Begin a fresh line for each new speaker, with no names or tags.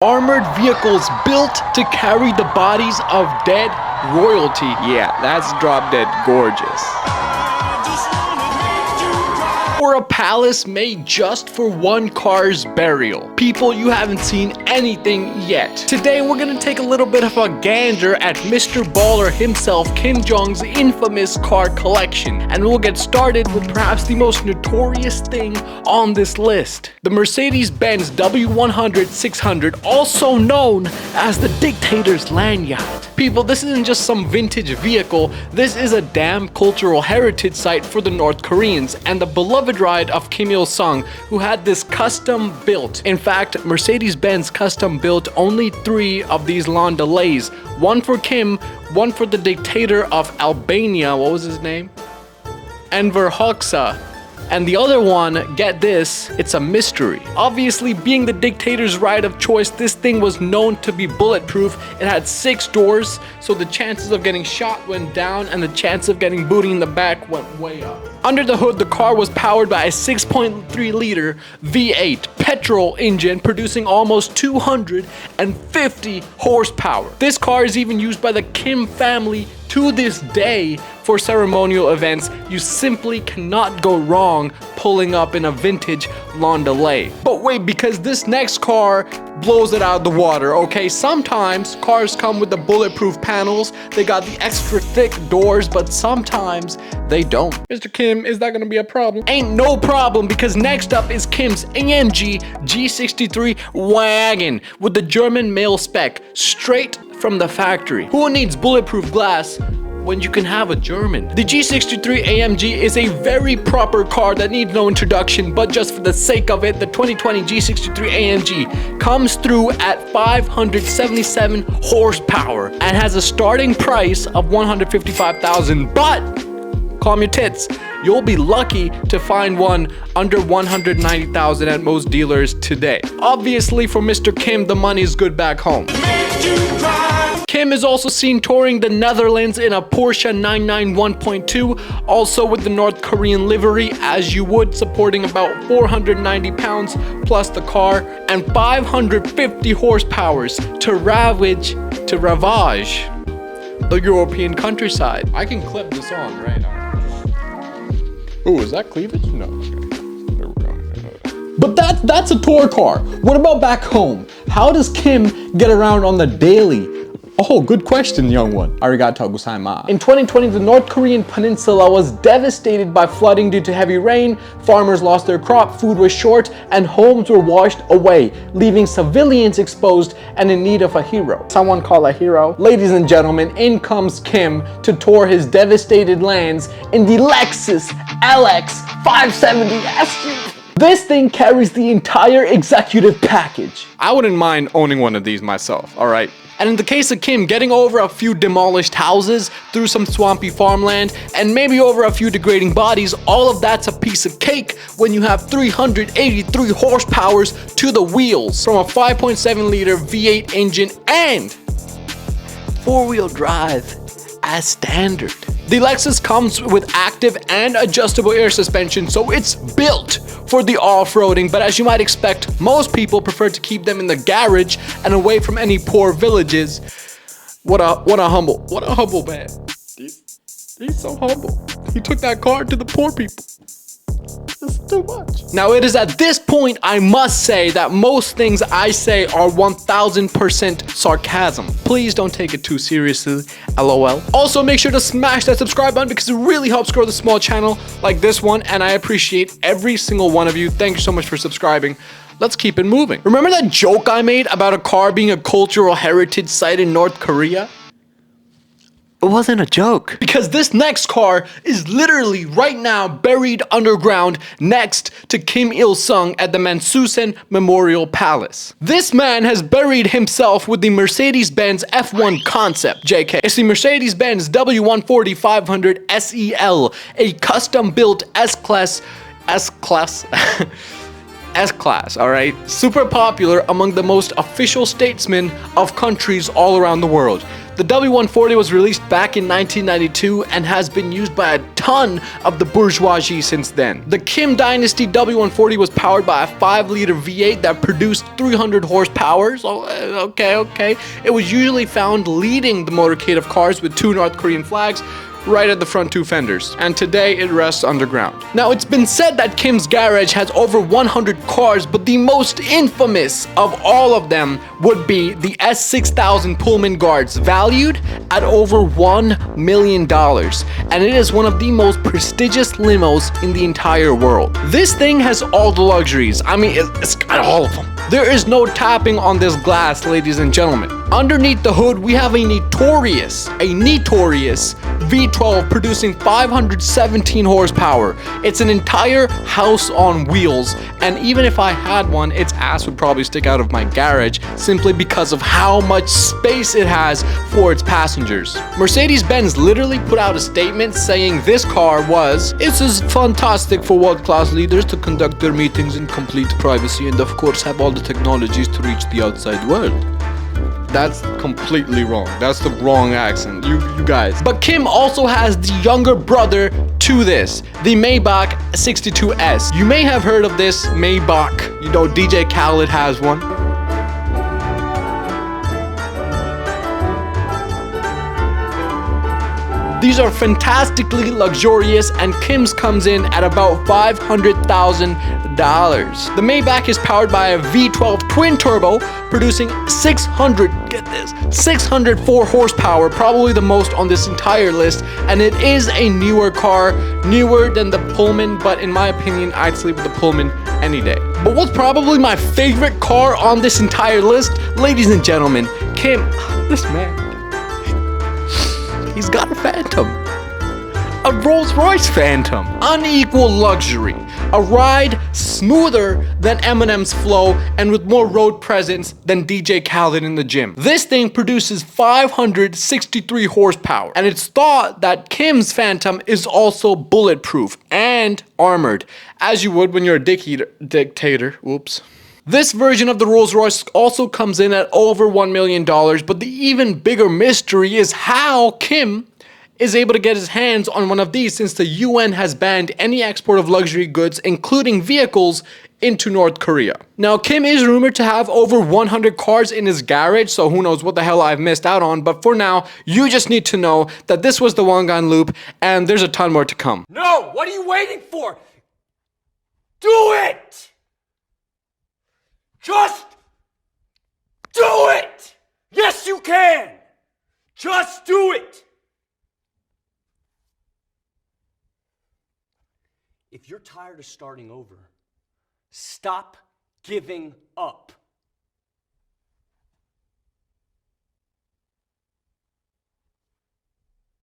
Armored vehicles built to carry the bodies of dead royalty.
Yeah, that's drop dead gorgeous.
Or a palace made just for one car's burial. People, you haven't seen anything yet. Today we're gonna take a little bit of a gander at Mr. Baller himself, Kim Jong's infamous car collection. And we'll get started with perhaps the most notorious thing on this list. The Mercedes-Benz W140 600, also known as the dictator's land yacht. People, this isn't just some vintage vehicle, this is a damn cultural heritage site for the North Koreans and the beloved ride of Kim Il-sung, who had this custom built. In fact, Mercedes-Benz custom built only 3 of these landaules. One for Kim, one for the dictator of Albania, what was his name? Enver Hoxha. And the other one, get this, it's a mystery. Obviously, being the dictator's ride of choice, this thing was known to be bulletproof. It had 6 doors, so the chances of getting shot went down and the chance of getting booty in the back went way up. Under the hood, the car was powered by a 6.3 liter V8 petrol engine producing almost 250 horsepower. This car is even used by the Kim family to this day for ceremonial events. You simply cannot go wrong pulling up in a vintage landaulet. But wait, because this next car blows it out of the water, okay? Sometimes cars come with the bulletproof panels, they got the extra thick doors, but sometimes they don't. Mr. Kim, is that gonna be a problem? Ain't no problem, because next up is Kim's AMG G63 wagon with the German male spec straight from the factory. Who needs bulletproof glass when you can have a German? The G63 AMG is a very proper car that needs no introduction, but just for the sake of it, the 2020 G63 AMG comes through at 577 horsepower and has a starting price of 155,000. But calm your tits, you'll be lucky to find one under 190,000 at most dealers today. Obviously, for Mr. Kim, the money is good back home. Kim is also seen touring the Netherlands in a Porsche 991.2, also with the North Korean livery, as you would, supporting about 490 pounds plus the car and 550 horsepowers to ravage the European countryside. I can clip this on, right? Oh, is that cleavage? No. There we go. But that's a tour car. What about back home? How does Kim get around on the daily? Oh, good question, young one. Arigatou gozaimasu. In 2020, the North Korean peninsula was devastated by flooding due to heavy rain. Farmers lost their crop, food was short, and homes were washed away, leaving civilians exposed and in need of a hero. Someone call a hero. Ladies and gentlemen, in comes Kim to tour his devastated lands in the Lexus LX 570 SUV. This thing carries the entire executive package. I wouldn't mind owning one of these myself, all right? And in the case of Kim, getting over a few demolished houses, through some swampy farmland, and maybe over a few degrading bodies, all of that's a piece of cake when you have 383 horsepowers to the wheels from a 5.7 liter V8 engine and 4-wheel drive as standard. The Lexus comes with active and adjustable air suspension, so it's built for the off-roading, but as you might expect, most people prefer to keep them in the garage and away from any poor villages. What a humble man. He's so humble. He took that car to the poor people. This is too much. Now, it is at this point I must say that most things I say are 1000% sarcasm. Please don't take it too seriously, LOL. Also, make sure to smash that subscribe button because it really helps grow the small channel like this one, and I appreciate every single one of you. Thank you so much for subscribing. Let's keep it moving. Remember that joke I made about a car being a cultural heritage site in North Korea? It wasn't a joke. Because this next car is literally right now buried underground next to Kim Il-sung at the Mansusan Memorial Palace. This man has buried himself with the Mercedes-Benz F1 concept, JK. It's the Mercedes-Benz W140 500 SEL, a custom-built S-Class, all right? Super popular among the most official statesmen of countries all around the world. The W140 was released back in 1992 and has been used by a ton of the bourgeoisie since then. The Kim Dynasty W140 was powered by a 5-liter V8 that produced 300 horsepower. So, okay. It was usually found leading the motorcade of cars with 2 North Korean flags right at the front 2 fenders, and today it rests underground. Now, it's been said that Kim's garage has over 100 cars, but the most infamous of all of them would be the S6000 Pullman guards, valued at over $1 million, and it is one of the most prestigious limos in the entire world. This thing has all the luxuries. I mean, it's got all of them. There is no tapping on this glass, ladies and gentlemen. Underneath the hood, we have a notorious V12 producing 517 horsepower. It's an entire house on wheels, and even if I had one, its ass would probably stick out of my garage simply because of how much space it has for its passengers. Mercedes-Benz literally put out a statement saying this car "It is fantastic for world-class leaders to conduct their meetings in complete privacy and of course have all the technologies to reach the outside world." That's completely wrong. That's the wrong accent, you guys. But Kim also has the younger brother to this, the Maybach 62S. You may have heard of this Maybach. You know, DJ Khaled has one. These are fantastically luxurious, and Kim's comes in at about $500,000. The Maybach is powered by a V12 twin turbo, producing 604 horsepower, probably the most on this entire list, and it is a newer car, newer than the Pullman, but in my opinion, I'd sleep with the Pullman any day. But what's probably my favorite car on this entire list, ladies and gentlemen, Kim, this man, he's got a Phantom. A Rolls Royce Phantom. Unequal luxury. A ride smoother than Eminem's flow and with more road presence than DJ Khaled in the gym. This thing produces 563 horsepower, and it's thought that Kim's Phantom is also bulletproof and armored, as you would when you're a dictator. Whoops. This version of the Rolls Royce also comes in at over $1 million, but the even bigger mystery is how Kim is able to get his hands on one of these, since the UN has banned any export of luxury goods, including vehicles, into North Korea. Now, Kim is rumored to have over 100 cars in his garage, so who knows what the hell I've missed out on, but for now, you just need to know that this was the Wangan Loop, and there's a ton more to come.
No! What are you waiting for? Do it! Just do it! Yes, you can! Just do it! If you're tired of starting over, stop giving up.